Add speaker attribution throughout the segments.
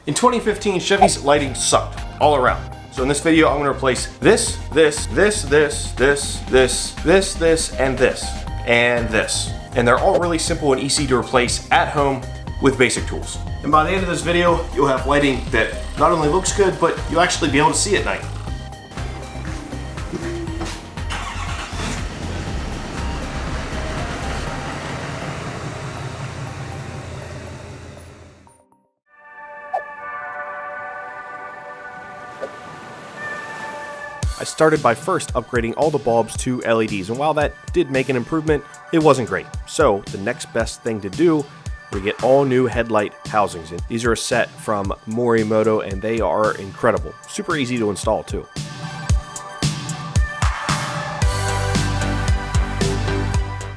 Speaker 1: In 2015, Chevy's lighting sucked all around. So in this video, I'm gonna replace this, and this. And they're all really simple and easy to replace at home with basic tools. And by the end of this video, you'll have lighting that not only looks good, but you'll actually be able to see at night. I started by first upgrading all the bulbs to LEDs, and while that did make an improvement, it wasn't great. So the next best thing to do, we get all new headlight housings. And these are a set from Morimoto, and they are incredible. Super easy to install too.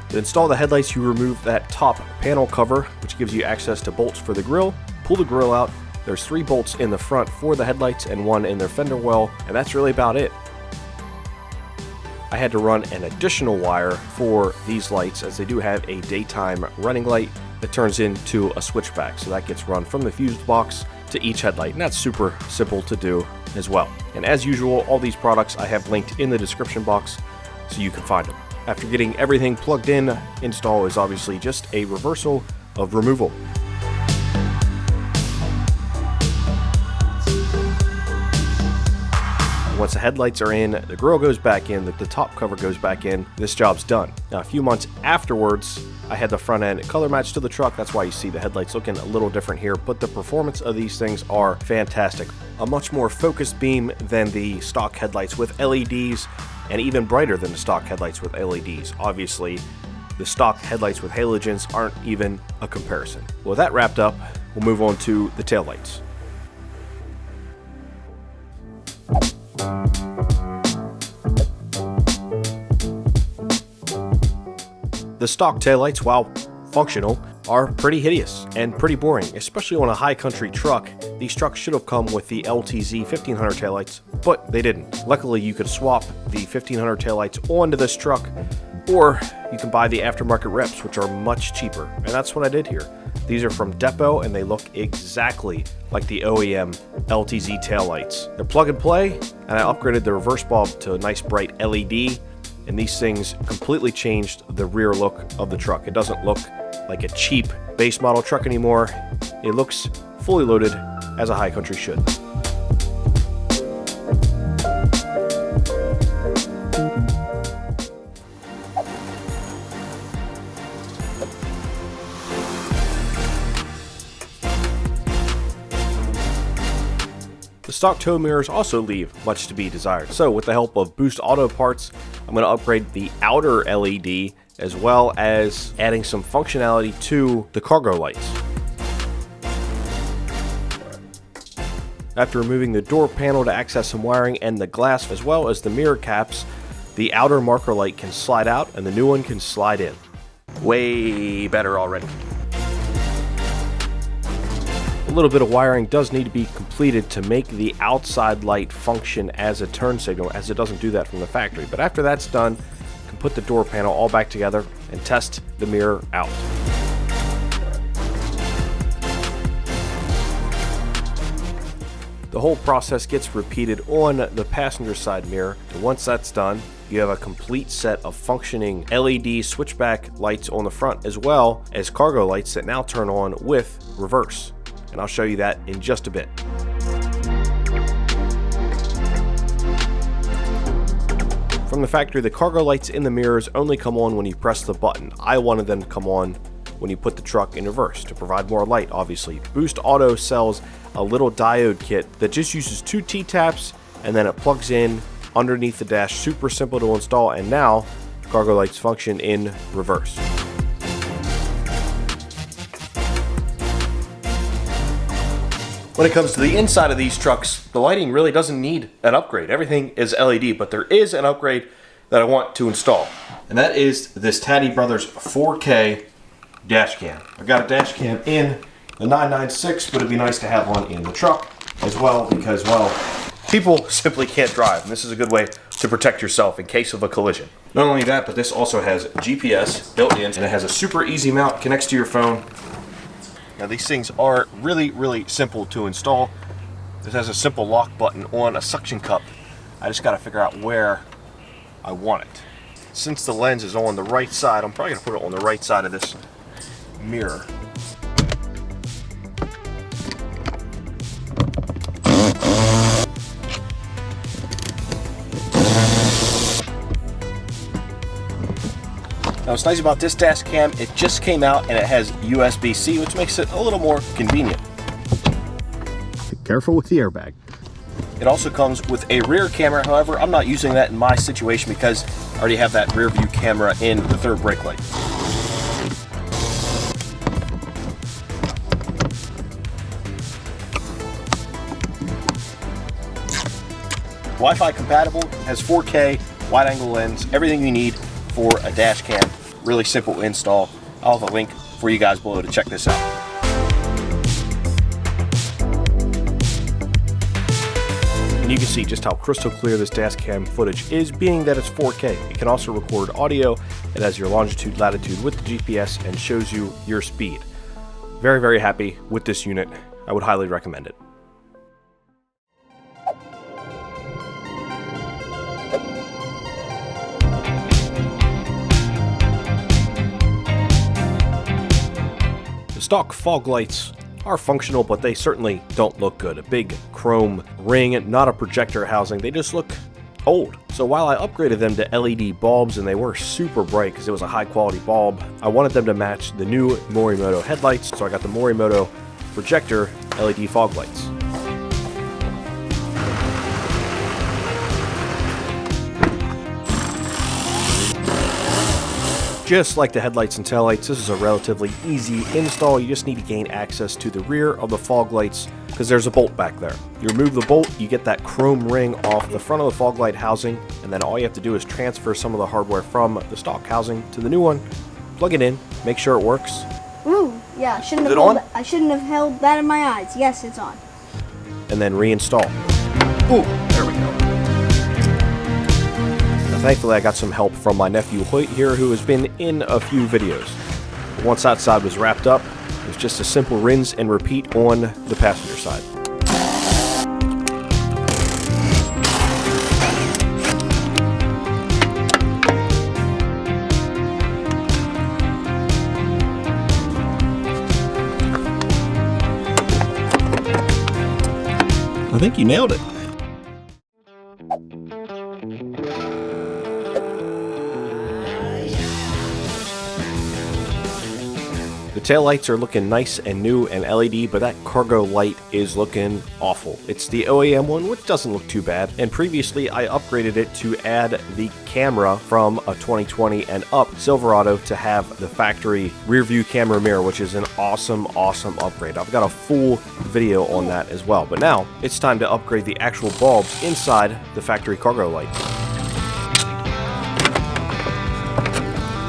Speaker 1: To install the headlights, you remove that top panel cover, which gives you access to bolts for the grille. Pull the grille out. There's 3 bolts in the front for the headlights and 1 in their fender well, and that's really about it. I had to run an additional wire for these lights, as they do have a daytime running light that turns into a switchback. So that gets run from the fuse box to each headlight, and that's super simple to do as well. And as usual, all these products I have linked in the description box so you can find them. After getting everything plugged in, install is obviously just a reversal of removal. Once the headlights are in, the grille goes back in, the top cover goes back in, this job's done. Now a few months afterwards, I had the front end color matched to the truck. That's why you see the headlights looking a little different here, but the performance of these things are fantastic. A much more focused beam than the stock headlights with LEDs, and even brighter than the stock headlights with LEDs. Obviously, the stock headlights with halogens aren't even a comparison. Well, with that wrapped up, we'll move on to the taillights. The stock taillights, while functional, are pretty hideous and pretty boring, especially on a high country truck. These trucks should have come with the LTZ 1500 taillights, but they didn't. Luckily, you could swap the 1500 taillights onto this truck, or you can buy the aftermarket reps, which are much cheaper, and that's what I did here. These are from Depot, and they look exactly like the OEM LTZ taillights. They're plug and play, and I upgraded the reverse bulb to a nice bright LED, and these things completely changed the rear look of the truck. It doesn't look like a cheap base model truck anymore. It looks fully loaded, as a high country should. The stock tow mirrors also leave much to be desired. So with the help of Boost Auto parts, I'm going to upgrade the outer LED as well as adding some functionality to the cargo lights. After removing the door panel to access some wiring and the glass as well as the mirror caps, the outer marker light can slide out and the new one can slide in. Way better already. A little bit of wiring does need to be completed to make the outside light function as a turn signal, as it doesn't do that from the factory. But after that's done, you can put the door panel all back together and test the mirror out. The whole process gets repeated on the passenger side mirror, and once that's done, you have a complete set of functioning LED switchback lights on the front, as well as cargo lights that now turn on with reverse. And I'll show you that in just a bit. From the factory, the cargo lights in the mirrors only come on when you press the button. I wanted them to come on when you put the truck in reverse to provide more light, obviously. Boost Auto sells a little diode kit that just uses 2 T-taps and then it plugs in underneath the dash. Super simple to install, and now cargo lights function in reverse. When it comes to the inside of these trucks, the lighting really doesn't need an upgrade. Everything is LED, but there is an upgrade that I want to install. And that is this Taddy Brothers 4K dash cam. I've got a dash cam in the 996, but it'd be nice to have one in the truck as well because, well, people simply can't drive. And this is a good way to protect yourself in case of a collision. Not only that, but this also has GPS built in, and it has a super easy mount, connects to your phone. Now these things are really simple to install. This has a simple lock button on a suction cup. I just got to figure out where I want it. Since the lens is on the right side, I'm probably going to put it on the right side of this mirror. Now what's nice about this dash cam, it just came out and it has USB-C, which makes it a little more convenient. Be careful with the airbag. It also comes with a rear camera. However, I'm not using that in my situation because I already have that rear view camera in the third brake light. Wi-Fi compatible, has 4K, wide angle lens, everything you need for a dash cam. Really simple install. I'll have a link for you guys below to check this out. And you can see just how crystal clear this dash cam footage is, being that it's 4K. It can also record audio. It has your longitude, latitude with the GPS and shows you your speed. Very happy with this unit. I would highly recommend it. The stock fog lights are functional, but they certainly don't look good. A big chrome ring, not a projector housing. They just look old. So while I upgraded them to LED bulbs and they were super bright because it was a high quality bulb, I wanted them to match the new Morimoto headlights. So I got the Morimoto projector LED fog lights. Just like the headlights and taillights, this is a relatively easy install. You just need to gain access to the rear of the fog lights because there's a bolt back there. You remove the bolt, you get that chrome ring off the front of the fog light housing, and then all you have to do is transfer some of the hardware from the stock housing to the new one, plug it in, make sure it works.
Speaker 2: Ooh, yeah, I shouldn't have held that in my eyes. Yes, it's on.
Speaker 1: And then reinstall. Ooh, there we go. Thankfully, I got some help from my nephew Hoyt here, who has been in a few videos. Once that side was wrapped up, it was just a simple rinse and repeat on the passenger side. I think you nailed it. The taillights are looking nice and new and LED, but that cargo light is looking awful. It's the OEM one, which doesn't look too bad, and previously I upgraded it to add the camera from a 2020 and up Silverado to have the factory rear view camera mirror, which is an awesome upgrade. I've got a full video on that as well, but now it's time to upgrade the actual bulbs inside the factory cargo light.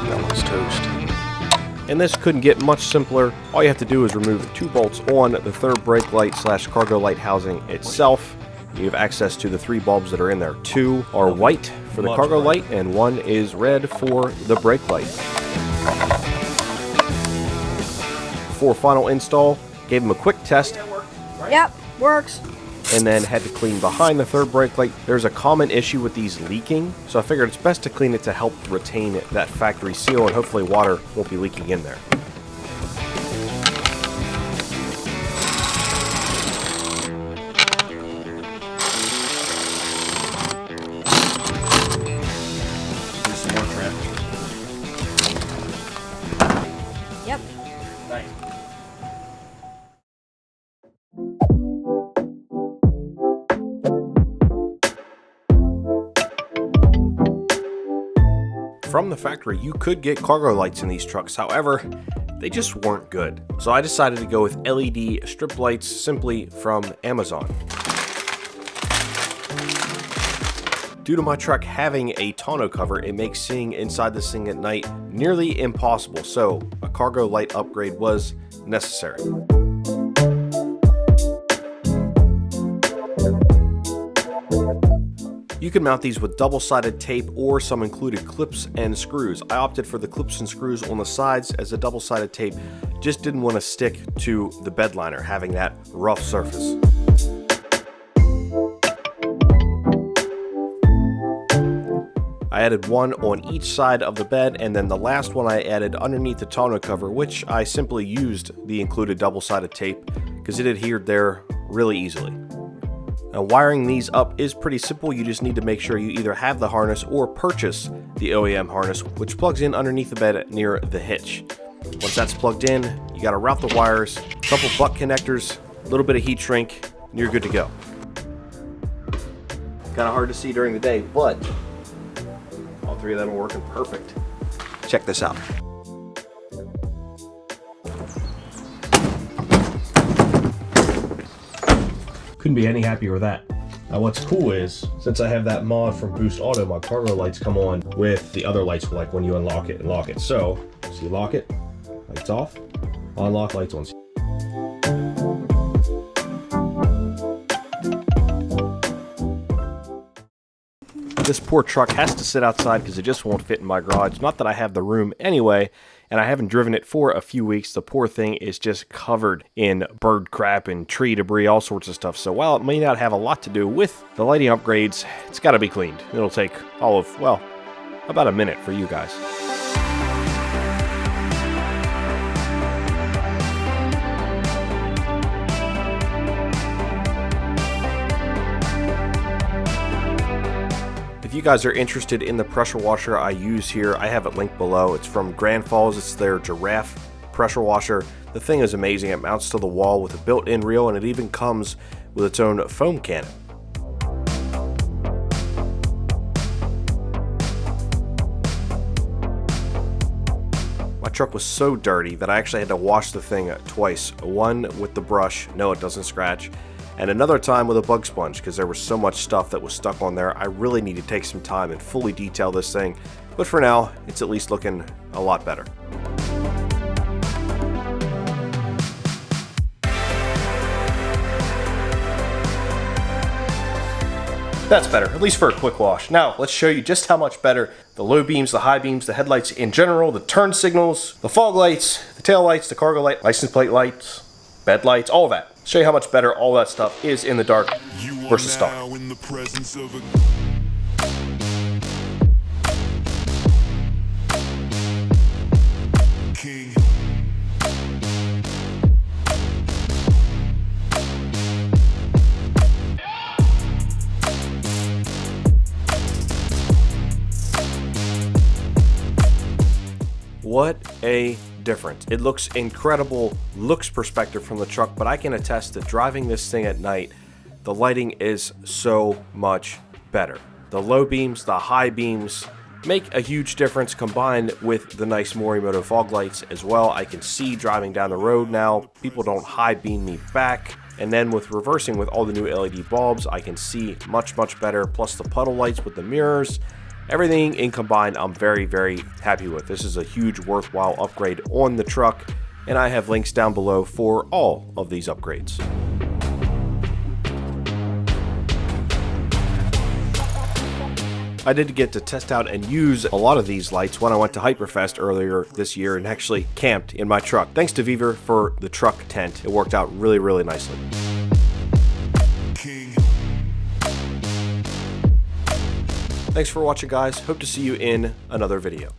Speaker 1: That one's toast. And this couldn't get much simpler. All you have to do is remove the 2 bolts on the third brake light / cargo light housing itself. You have access to the 3 bulbs that are in there. 2 are white for the cargo light and 1 is red for the brake light. Before final install, gave them a quick test.
Speaker 2: Yep, works.
Speaker 1: And then had to clean behind the third brake light. There's a common issue with these leaking, so I figured it's best to clean it to help retain that factory seal, and hopefully water won't be leaking in there. There's some more trim.
Speaker 2: Yep.
Speaker 1: Nice. From the factory, you could get cargo lights in these trucks, however, they just weren't good. So I decided to go with LED strip lights simply from Amazon. Due to my truck having a tonneau cover, it makes seeing inside this thing at night nearly impossible, so a cargo light upgrade was necessary. You can mount these with double-sided tape or some included clips and screws. I opted for the clips and screws on the sides as the double-sided tape just didn't want to stick to the bed liner, having that rough surface. I added one on each side of the bed, and then the last one I added underneath the tonneau cover, which I simply used the included double-sided tape because it adhered there really easily. Now, wiring these up is pretty simple. You just need to make sure you either have the harness or purchase the OEM harness, which plugs in underneath the bed near the hitch. Once that's plugged in, you got to route the wires, a couple butt connectors, a little bit of heat shrink, and you're good to go. Kind of hard to see during the day, but all three of them are working perfect. Check this out. Couldn't be any happier with that. Now what's cool is, since I have that mod from Boost Auto, my cargo lights come on with the other lights, like when you unlock it and lock it. So you lock it, lights off, unlock, lights on. This poor truck has to sit outside because it just won't fit in my garage. Not that I have the room anyway, and I haven't driven it for a few weeks. The poor thing is just covered in bird crap and tree debris, all sorts of stuff. So while it may not have a lot to do with the lighting upgrades, it's got to be cleaned. It'll take all of, well, about a minute for you guys. If you guys are interested in the pressure washer I use here, I have it linked below. It's from Grand Falls. It's their Giraffe pressure washer. The thing is amazing. It mounts to the wall with a built-in reel, and it even comes with its own foam cannon. My truck was so dirty that I actually had to wash the thing twice. One with the brush, no, it doesn't scratch, and another time with a bug sponge because there was so much stuff that was stuck on there. I really need to take some time and fully detail this thing, but for now, it's at least looking a lot better. That's better, at least for a quick wash. Now, let's show you just how much better the low beams, the high beams, the headlights in general, the turn signals, the fog lights, the tail lights, the cargo light, license plate lights, bed lights, all of that. Show you how much better all that stuff is in the dark versus stock.
Speaker 3: In the presence of a king.
Speaker 1: What a difference. It looks incredible, looks perspective from the truck, but I can attest that driving this thing at night, the lighting is so much better. The low beams, the high beams make a huge difference combined with the nice Morimoto fog lights as well. I can see driving down the road now. People don't high beam me back. And then with reversing with all the new LED bulbs, I can see much, much better. Plus the puddle lights with the mirrors. Everything in combined, I'm very, very happy with. This is a huge worthwhile upgrade on the truck, and I have links down below for all of these upgrades. I did get to test out and use a lot of these lights when I went to Hyperfest earlier this year and actually camped in my truck. Thanks to Viver for the truck tent. It worked out really, really nicely. Thanks for watching, guys. Hope to see you in another video.